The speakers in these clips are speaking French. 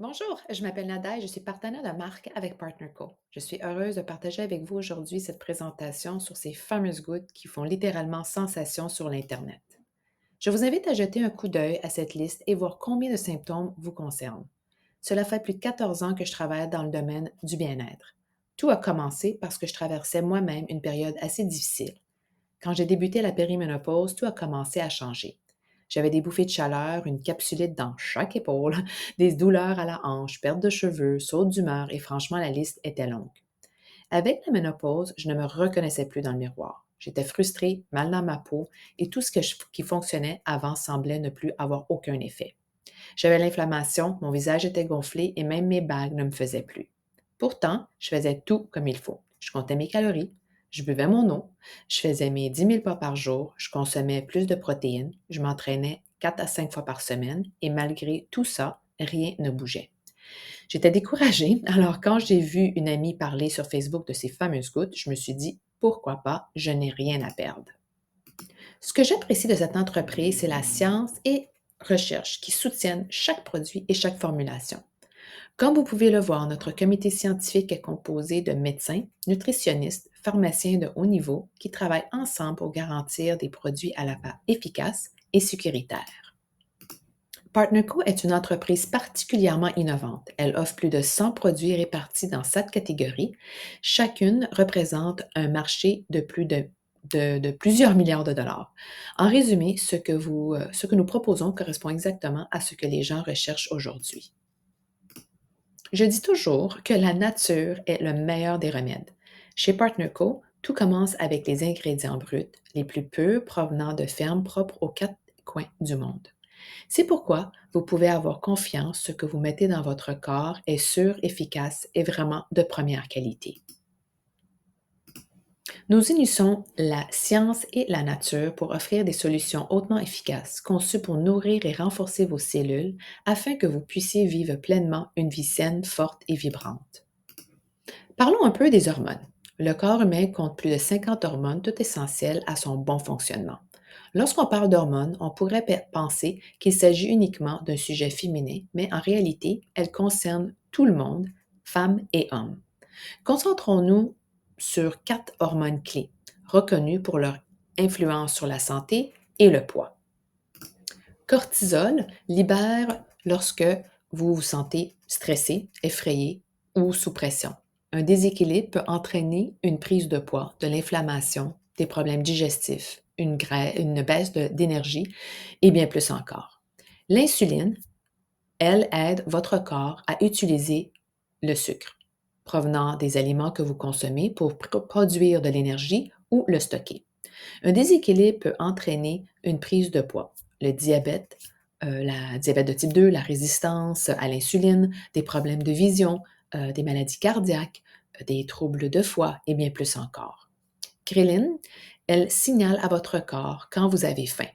Bonjour, je m'appelle Nada et je suis partenaire de marque avec PartnerCo. Je suis heureuse de partager avec vous aujourd'hui cette présentation sur ces fameuses gouttes qui font littéralement sensation sur l'Internet. Je vous invite à jeter un coup d'œil à cette liste et voir combien de symptômes vous concernent. Cela fait plus de 14 ans que je travaille dans le domaine du bien-être. Tout a commencé parce que je traversais moi-même une période assez difficile. Quand j'ai débuté la périménopause, tout a commencé à changer. J'avais des bouffées de chaleur, une capsulite dans chaque épaule, des douleurs à la hanche, perte de cheveux, saute d'humeur et franchement, la liste était longue. Avec la ménopause, je ne me reconnaissais plus dans le miroir. J'étais frustrée, mal dans ma peau et tout qui fonctionnait avant semblait ne plus avoir aucun effet. J'avais l'inflammation, mon visage était gonflé et même mes bagues ne me faisaient plus. Pourtant, je faisais tout comme il faut. Je comptais mes calories, je buvais mon eau, je faisais mes 10 000 pas par jour, je consommais plus de protéines, je m'entraînais 4 à 5 fois par semaine et malgré tout ça, rien ne bougeait. J'étais découragée, alors quand j'ai vu une amie parler sur Facebook de ces fameuses gouttes, je me suis dit, pourquoi pas, je n'ai rien à perdre. Ce que j'apprécie de cette entreprise, c'est la science et recherche qui soutiennent chaque produit et chaque formulation. Comme vous pouvez le voir, notre comité scientifique est composé de médecins, nutritionnistes, pharmaciens de haut niveau qui travaillent ensemble pour garantir des produits à la fois efficaces et sécuritaires. PartnerCo est une entreprise particulièrement innovante. Elle offre plus de 100 produits répartis dans 7 catégories. Chacune représente un marché de de plusieurs milliards de dollars. En résumé, ce que nous proposons correspond exactement à ce que les gens recherchent aujourd'hui. Je dis toujours que la nature est le meilleur des remèdes. Chez PartnerCo, tout commence avec les ingrédients bruts, les plus purs provenant de fermes propres aux quatre coins du monde. C'est pourquoi vous pouvez avoir confiance, ce que vous mettez dans votre corps est sûr, efficace et vraiment de première qualité. Nous unissons la science et la nature pour offrir des solutions hautement efficaces, conçues pour nourrir et renforcer vos cellules afin que vous puissiez vivre pleinement une vie saine, forte et vibrante. Parlons un peu des hormones. Le corps humain compte plus de 50 hormones, toutes essentielles à son bon fonctionnement. Lorsqu'on parle d'hormones, on pourrait penser qu'il s'agit uniquement d'un sujet féminin, mais en réalité, elles concernent tout le monde, femmes et hommes. Concentrons-nous sur 4 hormones clés, reconnues pour leur influence sur la santé et le poids. Cortisol libère lorsque vous vous sentez stressé, effrayé ou sous pression. Un déséquilibre peut entraîner une prise de poids, de l'inflammation, des problèmes digestifs, une baisse d'énergie et bien plus encore. L'insuline, elle aide votre corps à utiliser le sucre provenant des aliments que vous consommez pour produire de l'énergie ou le stocker. Un déséquilibre peut entraîner une prise de poids, le diabète, la diabète de type 2, la résistance à l'insuline, des problèmes de vision, des maladies cardiaques, des troubles de foie et bien plus encore. Ghrelin, elle signale à votre corps quand vous avez faim.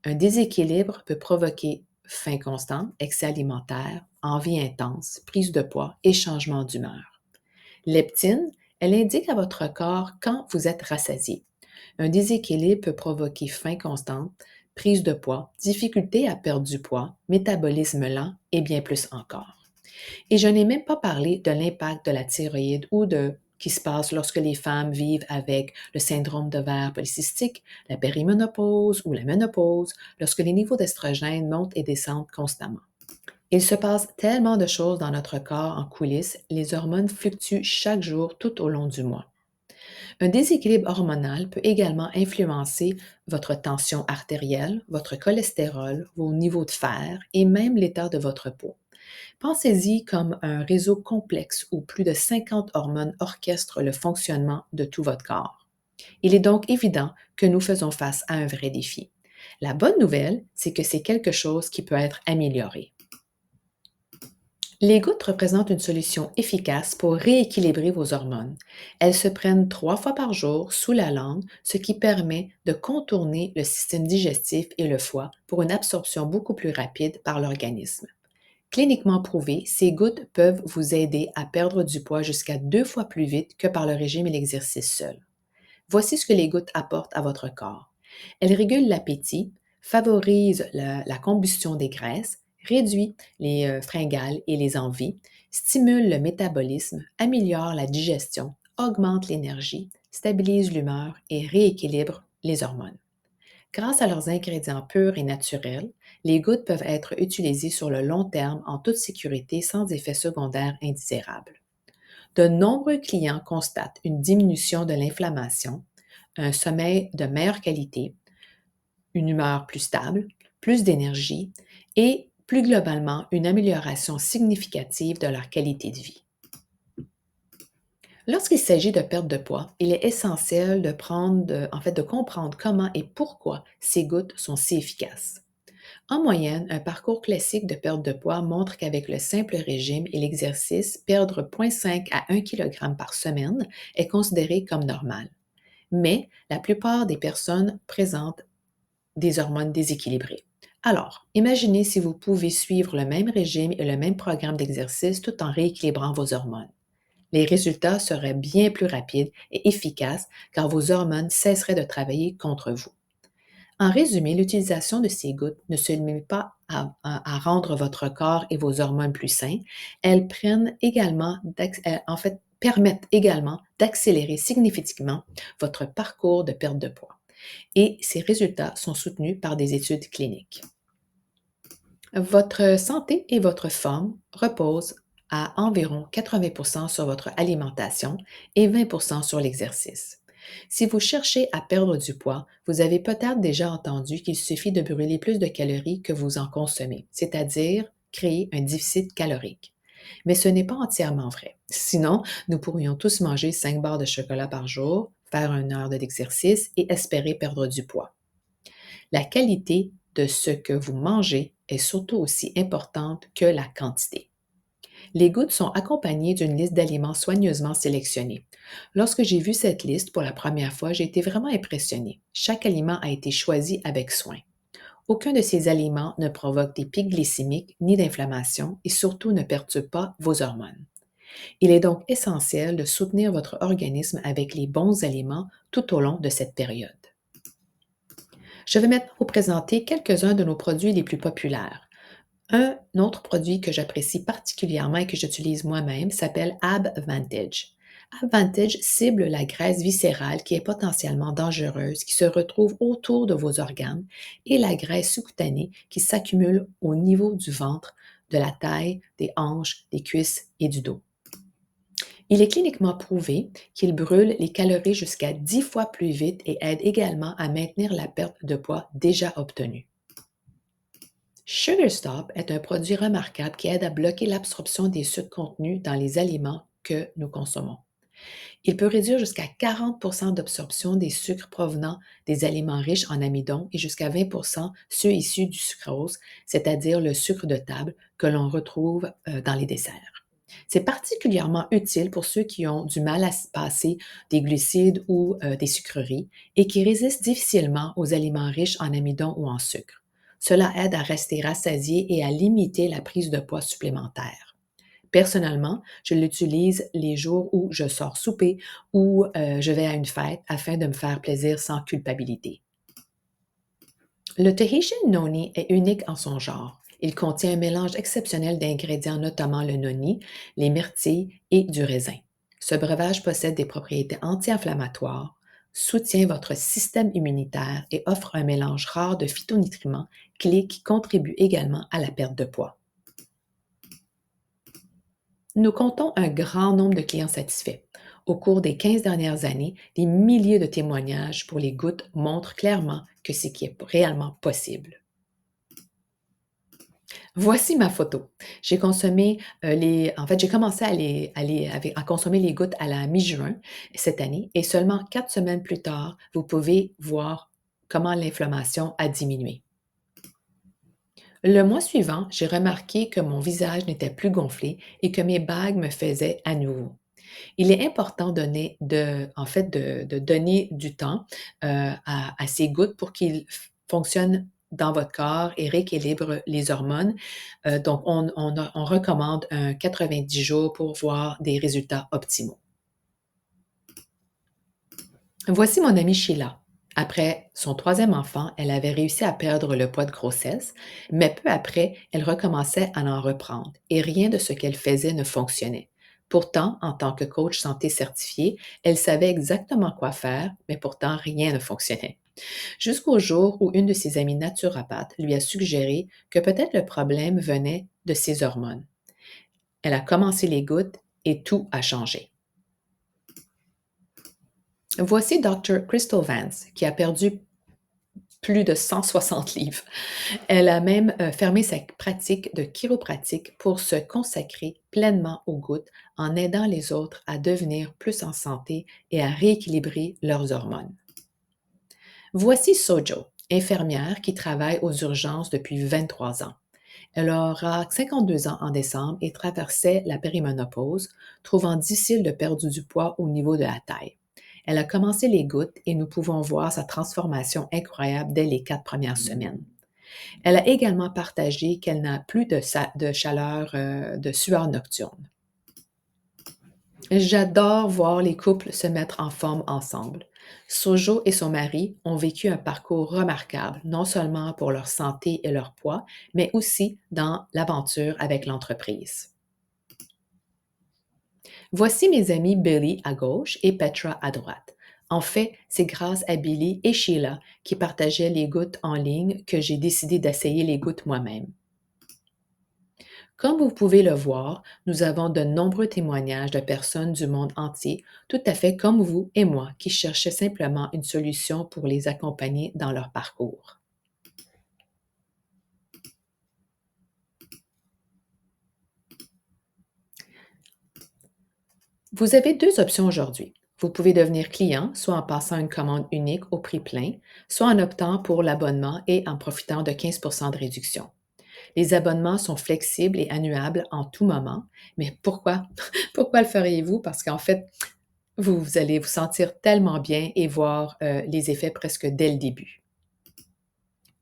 Un déséquilibre peut provoquer faim constante, excès alimentaire, envie intense, prise de poids et changement d'humeur. Leptine, elle indique à votre corps quand vous êtes rassasié. Un déséquilibre peut provoquer faim constante, prise de poids, difficulté à perdre du poids, métabolisme lent et bien plus encore. Et je n'ai même pas parlé de l'impact de la thyroïde ou de qui se passe lorsque les femmes vivent avec le syndrome d'ovaire polycystique, la périménopause ou la ménopause, lorsque les niveaux d'estrogène montent et descendent constamment. Il se passe tellement de choses dans notre corps en coulisses, les hormones fluctuent chaque jour tout au long du mois. Un déséquilibre hormonal peut également influencer votre tension artérielle, votre cholestérol, vos niveaux de fer et même l'état de votre peau. Pensez-y comme un réseau complexe où plus de 50 hormones orchestrent le fonctionnement de tout votre corps. Il est donc évident que nous faisons face à un vrai défi. La bonne nouvelle, c'est que c'est quelque chose qui peut être amélioré. Les gouttes représentent une solution efficace pour rééquilibrer vos hormones. Elles se prennent 3 fois par jour sous la langue, ce qui permet de contourner le système digestif et le foie pour une absorption beaucoup plus rapide par l'organisme. Cliniquement prouvé, ces gouttes peuvent vous aider à perdre du poids jusqu'à 2 fois plus vite que par le régime et l'exercice seul. Voici ce que les gouttes apportent à votre corps. Elles régulent l'appétit, favorisent la combustion des graisses, réduit les fringales et les envies, stimule le métabolisme, améliore la digestion, augmente l'énergie, stabilise l'humeur et rééquilibre les hormones. Grâce à leurs ingrédients purs et naturels, les gouttes peuvent être utilisées sur le long terme en toute sécurité sans effets secondaires indésirables. De nombreux clients constatent une diminution de l'inflammation, un sommeil de meilleure qualité, une humeur plus stable, plus d'énergie et, plus globalement, une amélioration significative de leur qualité de vie. Lorsqu'il s'agit de perte de poids, il est essentiel de comprendre comment et pourquoi ces gouttes sont si efficaces. En moyenne, un parcours classique de perte de poids montre qu'avec le simple régime et l'exercice, perdre 0,5 à 1 kg par semaine est considéré comme normal. Mais la plupart des personnes présentent des hormones déséquilibrées. Alors, imaginez si vous pouvez suivre le même régime et le même programme d'exercice tout en rééquilibrant vos hormones. Les résultats seraient bien plus rapides et efficaces car vos hormones cesseraient de travailler contre vous. En résumé, l'utilisation de ces gouttes ne se limite pas à rendre votre corps et vos hormones plus sains, elles permettent également d'accélérer significativement votre parcours de perte de poids. Et ces résultats sont soutenus par des études cliniques. Votre santé et votre forme reposent à environ 80% sur votre alimentation et 20% sur l'exercice. Si vous cherchez à perdre du poids, vous avez peut-être déjà entendu qu'il suffit de brûler plus de calories que vous en consommez, c'est-à-dire créer un déficit calorique. Mais ce n'est pas entièrement vrai. Sinon, nous pourrions tous manger 5 barres de chocolat par jour, faire 1 heure d'exercice et espérer perdre du poids. La qualité de ce que vous mangez est surtout aussi importante que la quantité. Les gouttes sont accompagnées d'une liste d'aliments soigneusement sélectionnés. Lorsque j'ai vu cette liste pour la première fois, j'ai été vraiment impressionnée. Chaque aliment a été choisi avec soin. Aucun de ces aliments ne provoque des pics glycémiques ni d'inflammation et surtout ne perturbe pas vos hormones. Il est donc essentiel de soutenir votre organisme avec les bons aliments tout au long de cette période. Je vais maintenant vous présenter quelques-uns de nos produits les plus populaires. Un autre produit que j'apprécie particulièrement et que j'utilise moi-même s'appelle AbVantage. AbVantage cible la graisse viscérale qui est potentiellement dangereuse, qui se retrouve autour de vos organes, et la graisse sous-cutanée qui s'accumule au niveau du ventre, de la taille, des hanches, des cuisses et du dos. Il est cliniquement prouvé qu'il brûle les calories jusqu'à 10 fois plus vite et aide également à maintenir la perte de poids déjà obtenue. SugarStop est un produit remarquable qui aide à bloquer l'absorption des sucres contenus dans les aliments que nous consommons. Il peut réduire jusqu'à 40% d'absorption des sucres provenant des aliments riches en amidon et jusqu'à 20% ceux issus du sucrose, c'est-à-dire le sucre de table que l'on retrouve dans les desserts. C'est particulièrement utile pour ceux qui ont du mal à se passer des glucides ou des sucreries et qui résistent difficilement aux aliments riches en amidon ou en sucre. Cela aide à rester rassasié et à limiter la prise de poids supplémentaire. Personnellement, je l'utilise les jours où je sors souper ou je vais à une fête afin de me faire plaisir sans culpabilité. Le Tahitian Noni est unique en son genre. Il contient un mélange exceptionnel d'ingrédients, notamment le noni, les myrtilles et du raisin. Ce breuvage possède des propriétés anti-inflammatoires, soutient votre système immunitaire et offre un mélange rare de phytonutriments clés qui contribuent également à la perte de poids. Nous comptons un grand nombre de clients satisfaits. Au cours des 15 dernières années, des milliers de témoignages pour les gouttes montrent clairement que c'est qui est réellement possible. Voici ma photo. J'ai commencé à consommer les gouttes à la mi-juin cette année et seulement 4 semaines plus tard, vous pouvez voir comment l'inflammation a diminué. Le mois suivant, j'ai remarqué que mon visage n'était plus gonflé et que mes bagues me faisaient à nouveau. Il est important de donner du temps à ces gouttes pour qu'ils fonctionnent dans votre corps et rééquilibrent les hormones. Donc, on recommande un 90 jours pour voir des résultats optimaux. Voici mon amie Sheila. Après son troisième enfant, elle avait réussi à perdre le poids de grossesse, mais peu après, elle recommençait à en reprendre et rien de ce qu'elle faisait ne fonctionnait. Pourtant, en tant que coach santé certifiée, elle savait exactement quoi faire, mais pourtant rien ne fonctionnait. Jusqu'au jour où une de ses amies naturopathes lui a suggéré que peut-être le problème venait de ses hormones. Elle a commencé les gouttes et tout a changé. Voici Dr. Crystal Vance, qui a perdu plus de 160 livres. Elle a même fermé sa pratique de chiropratique pour se consacrer pleinement aux gouttes en aidant les autres à devenir plus en santé et à rééquilibrer leurs hormones. Voici Sojo, infirmière qui travaille aux urgences depuis 23 ans. Elle aura 52 ans en décembre et traversait la périménopause, trouvant difficile de perdre du poids au niveau de la taille. Elle a commencé les gouttes et nous pouvons voir sa transformation incroyable dès les 4 premières semaines. Elle a également partagé qu'elle n'a plus de chaleur, de sueur nocturne. J'adore voir les couples se mettre en forme ensemble. Sojo et son mari ont vécu un parcours remarquable, non seulement pour leur santé et leur poids, mais aussi dans l'aventure avec l'entreprise. Voici mes amis Billy à gauche et Petra à droite. En fait, c'est grâce à Billy et Sheila qui partageaient les gouttes en ligne que j'ai décidé d'essayer les gouttes moi-même. Comme vous pouvez le voir, nous avons de nombreux témoignages de personnes du monde entier, tout à fait comme vous et moi, qui cherchaient simplement une solution pour les accompagner dans leur parcours. Vous avez deux options aujourd'hui. Vous pouvez devenir client, soit en passant une commande unique au prix plein, soit en optant pour l'abonnement et en profitant de 15 de réduction. Les abonnements sont flexibles et annuables en tout moment, mais pourquoi? Pourquoi le feriez-vous? Parce qu'en fait, vous allez vous sentir tellement bien et voir les effets presque dès le début.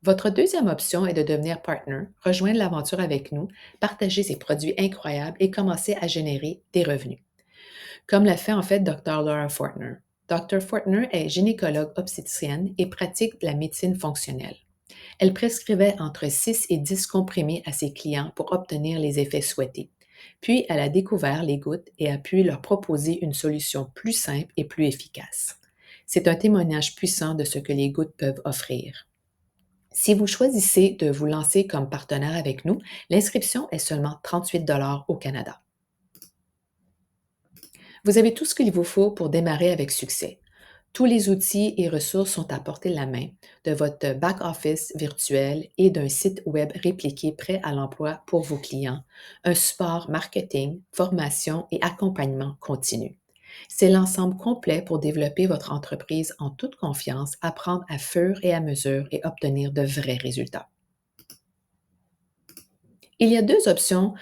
Votre deuxième option est de devenir partner, rejoindre l'aventure avec nous, partager ces produits incroyables et commencer à générer des revenus. Comme l'a fait en fait Dr. Laura Fortner. Dr. Fortner est gynécologue obstétricienne et pratique la médecine fonctionnelle. Elle prescrivait entre 6 et 10 comprimés à ses clients pour obtenir les effets souhaités. Puis, elle a découvert les gouttes et a pu leur proposer une solution plus simple et plus efficace. C'est un témoignage puissant de ce que les gouttes peuvent offrir. Si vous choisissez de vous lancer comme partenaire avec nous, l'inscription est seulement 38 au Canada. Vous avez tout ce qu'il vous faut pour démarrer avec succès. Tous les outils et ressources sont à portée de la main, de votre back-office virtuel et d'un site web répliqué prêt à l'emploi pour vos clients, un support marketing, formation et accompagnement continu. C'est l'ensemble complet pour développer votre entreprise en toute confiance, apprendre à fur et à mesure et obtenir de vrais résultats. Il y a deux options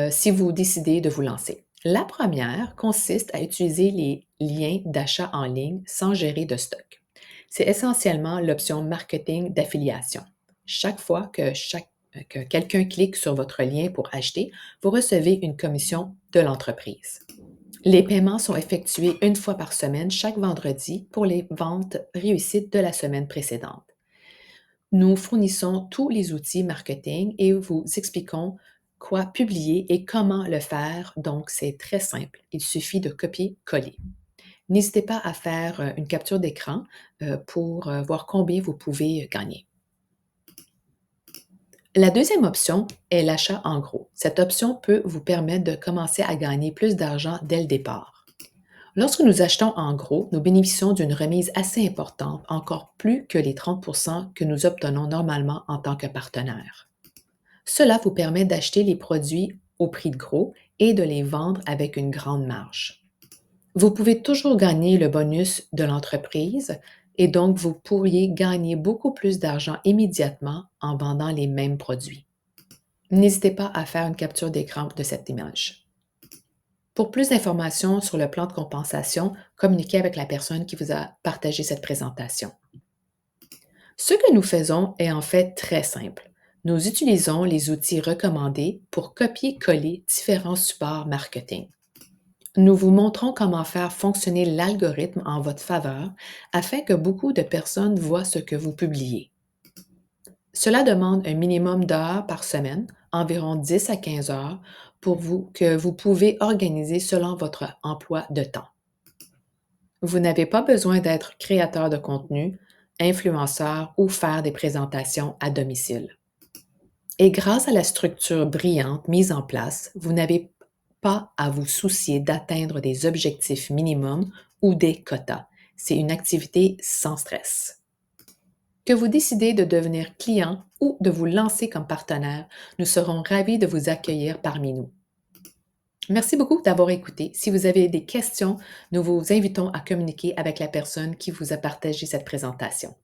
si vous décidez de vous lancer. La première consiste à utiliser les liens d'achat en ligne sans gérer de stock. C'est essentiellement l'option marketing d'affiliation. Chaque fois que quelqu'un clique sur votre lien pour acheter, vous recevez une commission de l'entreprise. Les paiements sont effectués une fois par semaine, chaque vendredi, pour les ventes réussites de la semaine précédente. Nous fournissons tous les outils marketing et vous expliquons quoi publier et comment le faire. Donc, c'est très simple. Il suffit de copier-coller. N'hésitez pas à faire une capture d'écran pour voir combien vous pouvez gagner. La deuxième option est l'achat en gros. Cette option peut vous permettre de commencer à gagner plus d'argent dès le départ. Lorsque nous achetons en gros, nous bénéficions d'une remise assez importante, encore plus que les 30 que nous obtenons normalement en tant que partenaire. Cela vous permet d'acheter les produits au prix de gros et de les vendre avec une grande marge. Vous pouvez toujours gagner le bonus de l'entreprise et donc vous pourriez gagner beaucoup plus d'argent immédiatement en vendant les mêmes produits. N'hésitez pas à faire une capture d'écran de cette image. Pour plus d'informations sur le plan de compensation, communiquez avec la personne qui vous a partagé cette présentation. Ce que nous faisons est en fait très simple. Nous utilisons les outils recommandés pour copier-coller différents supports marketing. Nous vous montrons comment faire fonctionner l'algorithme en votre faveur afin que beaucoup de personnes voient ce que vous publiez. Cela demande un minimum d'heures par semaine, environ 10 à 15 heures, pour vous que vous pouvez organiser selon votre emploi de temps. Vous n'avez pas besoin d'être créateur de contenu, influenceur ou faire des présentations à domicile. Et grâce à la structure brillante mise en place, vous n'avez pas à vous soucier d'atteindre des objectifs minimums ou des quotas. C'est une activité sans stress. Que vous décidez de devenir client ou de vous lancer comme partenaire, nous serons ravis de vous accueillir parmi nous. Merci beaucoup d'avoir écouté. Si vous avez des questions, nous vous invitons à communiquer avec la personne qui vous a partagé cette présentation.